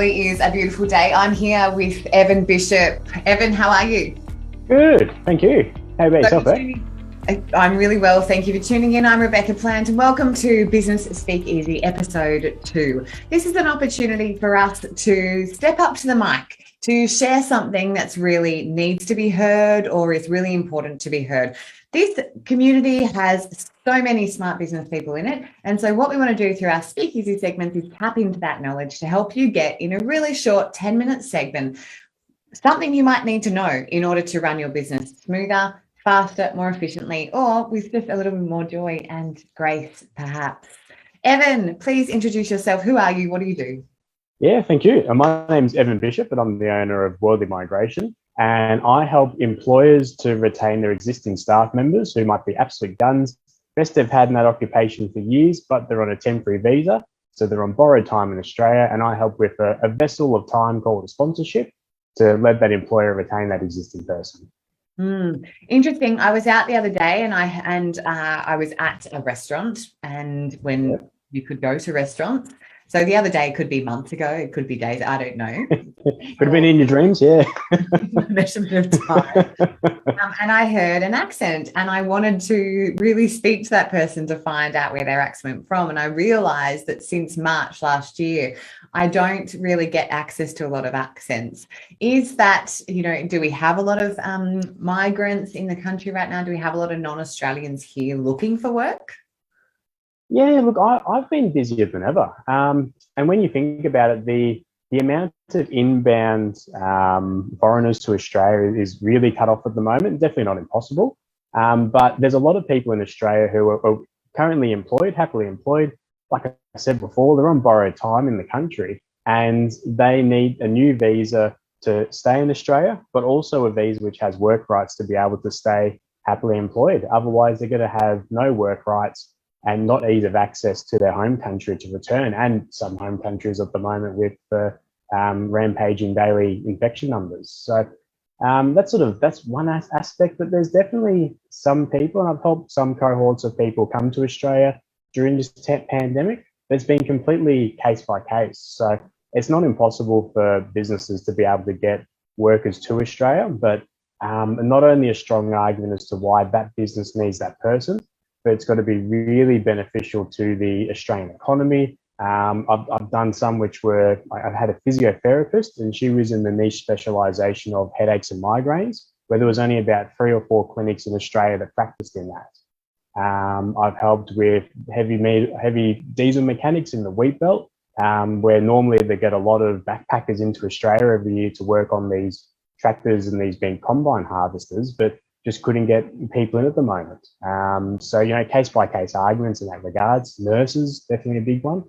really is a beautiful day. I'm here with Evan Bishop. Evan, how are you? Good, thank you. How about yourself, I'm really well, thank you for tuning in. I'm Rebecca Plant and welcome to Business SpeakEasy episode 2. This is an opportunity for us to step up to the mic, to share something that's really needs to be heard or is really important to be heard. This community has so many smart business people in it. And so what we want to do through our SpeakEasy segments is tap into that knowledge to help you get in a really short 10-minute segment something you might need to know in order to run your business smoother, faster, more efficiently, or with just a little bit more joy and grace, perhaps. Evan, please introduce yourself. Who are you? What do you do? Yeah, thank you. My name's Evan Bishop and I'm the owner of Worldly Migration. And I help employers to retain their existing staff members who might be absolute guns. Best they've had in that occupation for years, but they're on a temporary visa. So they're on borrowed time in Australia. And I help with a vessel of time called a sponsorship to let that employer retain that existing person. Interesting. I was out the other day and I was at a restaurant, and when you could go to restaurants. So the other day, it could be months ago, it could be days, I don't know. Could have been in your dreams, yeah. Measurement of time. And I heard an accent and I wanted to really speak to that person to find out where their accent went from. And I realised that since March last year, I don't really get access to a lot of accents. Is that, do we have a lot of migrants in the country right now? Do we have a lot of non-Australians here looking for work? Yeah, look, I've been busier than ever. And when you think about it, the amount of inbound foreigners to Australia is really cut off at the moment. Definitely not impossible. But there's a lot of people in Australia who are currently employed, happily employed. Like I said before, they're on borrowed time in the country and they need a new visa to stay in Australia, but also a visa which has work rights to be able to stay happily employed. Otherwise, they're going to have no work rights and not ease of access to their home country to return, and some home countries at the moment with the rampaging daily infection numbers. So that's one aspect, but there's definitely some people, and I've helped some cohorts of people come to Australia during this pandemic. It's been completely case by case. So it's not impossible for businesses to be able to get workers to Australia, but not only a strong argument as to why that business needs that person, but it's got to be really beneficial to the Australian economy. I've done some which were, I've had a physiotherapist and she was in the niche specialisation of headaches and migraines, where there was only about 3 or 4 clinics in Australia that practiced in that. I've helped with heavy diesel mechanics in the wheat belt, where normally they get a lot of backpackers into Australia every year to work on these tractors and these being combine harvesters, but just couldn't get people in at the moment. So, case by case arguments in that regards. Nurses, definitely a big one.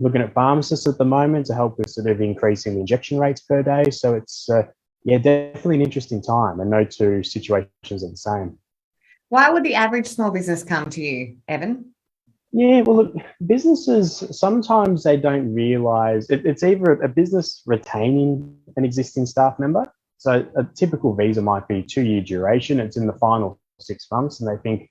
Looking at pharmacists at the moment to help with sort of increasing the injection rates per day. So it's, definitely an interesting time, and no two situations are the same. Why would the average small business come to you, Evan? Yeah, well, look, businesses, sometimes they don't realise it's either a business retaining an existing staff member. So a typical visa might be 2-year duration. It's in the final 6 months, and they think,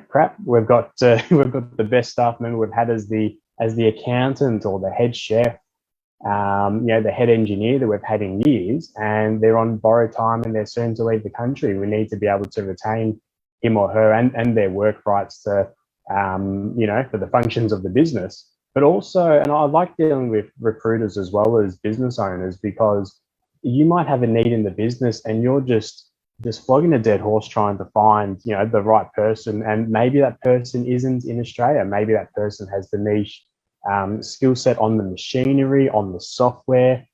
crap, we've got the best staff member we've had as the accountant or the head chef, the head engineer that we've had in years, and they're on borrowed time and they're soon to leave the country. We need to be able to retain him or her and their work rights to, for the functions of the business. But also, and I like dealing with recruiters as well as business owners, because you might have a need in the business and you're just flogging a dead horse trying to find, the right person. And maybe that person isn't in Australia. Maybe that person has the niche skill set on the machinery, on the software,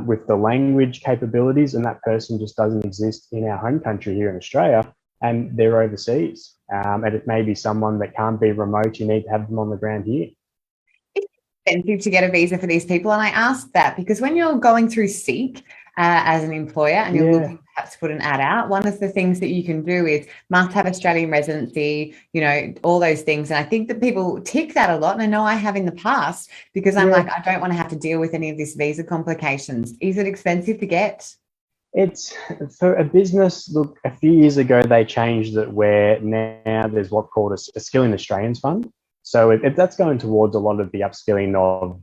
with the language capabilities, and that person just doesn't exist in our home country here in Australia, and they're overseas. And it may be someone that can't be remote. You need to have them on the ground here. It's expensive to get a visa for these people. And I ask that because when you're going through Seek, as an employer and you're looking perhaps to put an ad out, one of the things that you can do is must have Australian residency, all those things. And I think that people tick that a lot. And I know I have in the past, because I'm like, I don't want to have to deal with any of this visa complications. Is it expensive to get? It's for a business. Look, a few years ago, they changed it where now there's what's called a Skilling Australians Fund. So that's going towards a lot of the upskilling of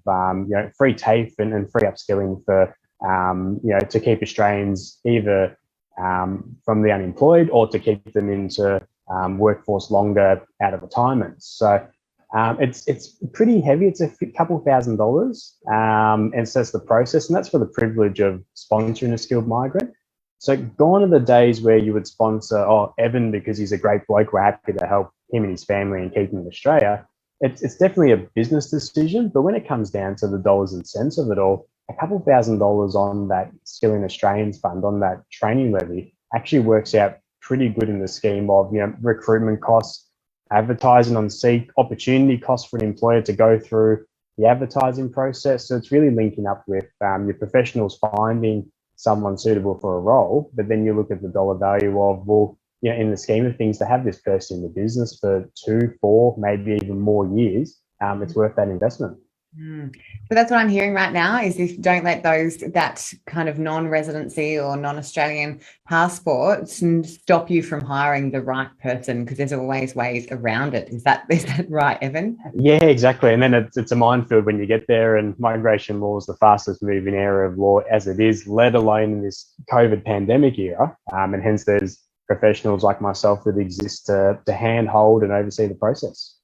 free TAFE and free upskilling for to keep Australians either from the unemployed or to keep them into workforce longer out of retirement. So it's pretty heavy. It's a couple $1,000, and so that's the process, and that's for the privilege of sponsoring a skilled migrant. So gone are the days where you would sponsor, Evan, because he's a great bloke, we're happy to help him and his family and keep him in Australia. It's definitely a business decision, but when it comes down to the dollars and cents of it all, a couple $1,000 on that Skilling Australians fund, on that training levy, actually works out pretty good in the scheme of recruitment costs, advertising on Seek, opportunity costs for an employer to go through the advertising process. So it's really linking up with your professionals finding someone suitable for a role, but then you look at the dollar value of, in the scheme of things, to have this person in the business for 2, 4, maybe even more years, it's worth that investment. So that's what I'm hearing right now is if don't let that kind of non-residency or non-Australian passports stop you from hiring the right person, because there's always ways around it. Is that right, Evan? Yeah, exactly. And then it's a minefield when you get there, and migration law is the fastest moving area of law as it is, let alone in this COVID pandemic era. And hence there's professionals like myself that exist to handhold and oversee the process.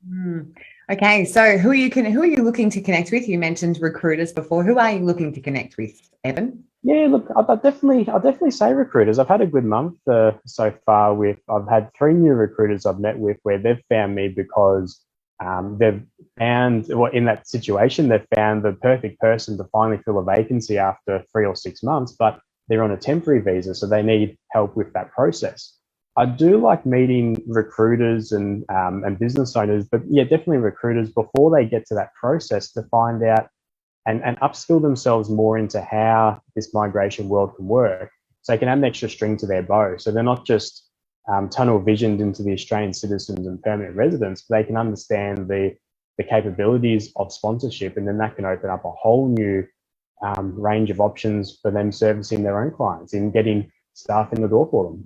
Okay, so who are you looking to connect with? You mentioned recruiters before. Who are you looking to connect with, Evan? Yeah, look, I'll definitely say recruiters. I've had a good month so far. I've had 3 new recruiters I've met with where they've found me because they've found, in that situation, they've found the perfect person to finally fill a vacancy after 3 or 6 months, but they're on a temporary visa, so they need help with that process. I do like meeting recruiters and business owners, but yeah, definitely recruiters before they get to that process to find out and upskill themselves more into how this migration world can work, so they can add an extra string to their bow. So they're not just tunnel visioned into the Australian citizens and permanent residents, but they can understand the capabilities of sponsorship, and then that can open up a whole new range of options for them servicing their own clients and getting staff in the door for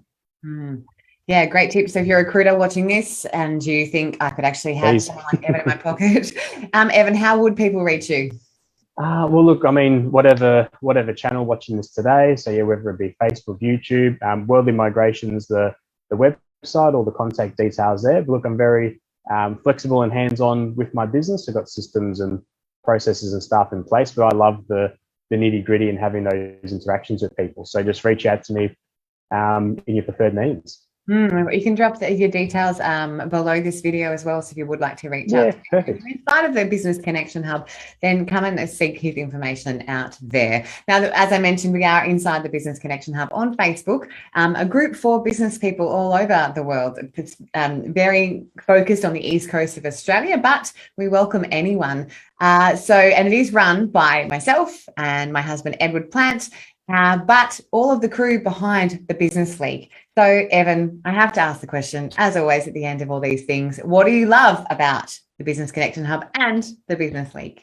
them. Yeah, great tips. So if you're a recruiter watching this and you think I could actually have someone like Evan in my pocket, Evan, how would people reach you? Well, look, I mean, whatever channel watching this today, so yeah, whether it be Facebook, YouTube, Worldly Migrations, the website, or the contact details there. But look, I'm very flexible and hands-on with my business. I've got systems and processes and stuff in place, but I love the nitty-gritty and having those interactions with people. So just reach out to me in your preferred means. You can drop your details below this video as well, so if you would like to reach out inside of the Business Connection Hub, then come and seek his information out there. Now, as I mentioned, we are inside the Business Connection Hub on Facebook, a group for business people all over the world. It's very focused on the east coast of Australia, but we welcome anyone. And it is run by myself and my husband, Edward Plant, but all of the crew behind the Business League. So, Evan, I have to ask the question, as always, at the end of all these things, what do you love about the Business Connection Hub and the Business League?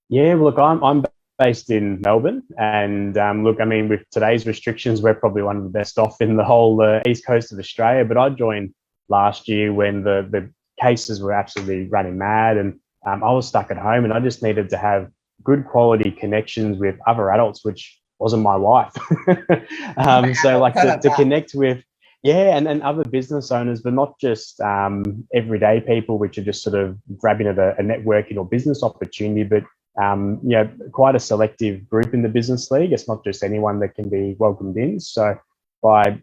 Yeah, well, look, I'm based in Melbourne, and look, I mean, with today's restrictions, we're probably one of the best off in the whole east coast of Australia. But I joined last year when the cases were absolutely running mad, and I was stuck at home, and I just needed to have good quality connections with other adults, which wasn't my wife. So like to connect with, and other business owners, but not just everyday people, which are just sort of grabbing at a networking or business opportunity, but quite a selective group in the Business League. It's not just anyone that can be welcomed in. So by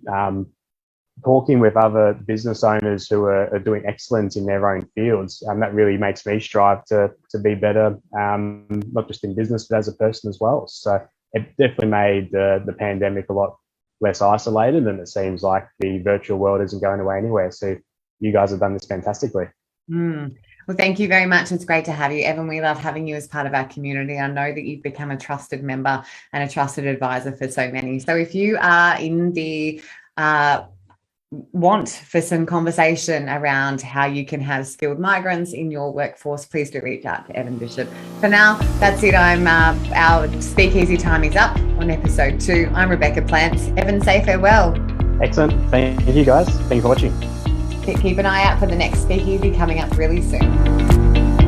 talking with other business owners who are doing excellent in their own fields, that really makes me strive to be better, not just in business, but as a person as well. So it definitely made the pandemic a lot less isolated, and it seems like the virtual world isn't going away anywhere. So you guys have done this fantastically. Well, thank you very much. It's great to have you, Evan. We love having you as part of our community. I know that you've become a trusted member and a trusted advisor for so many. So if you are in the want for some conversation around how you can have skilled migrants in your workforce, please do reach out to Evan Bishop. For now, that's it. Our SpeakEasy time is up on episode 2. I'm Rebecca Plants. Evan, say farewell. Excellent. Thank you, guys. Thanks for watching. Keep an eye out for the next Speakeasy coming up really soon.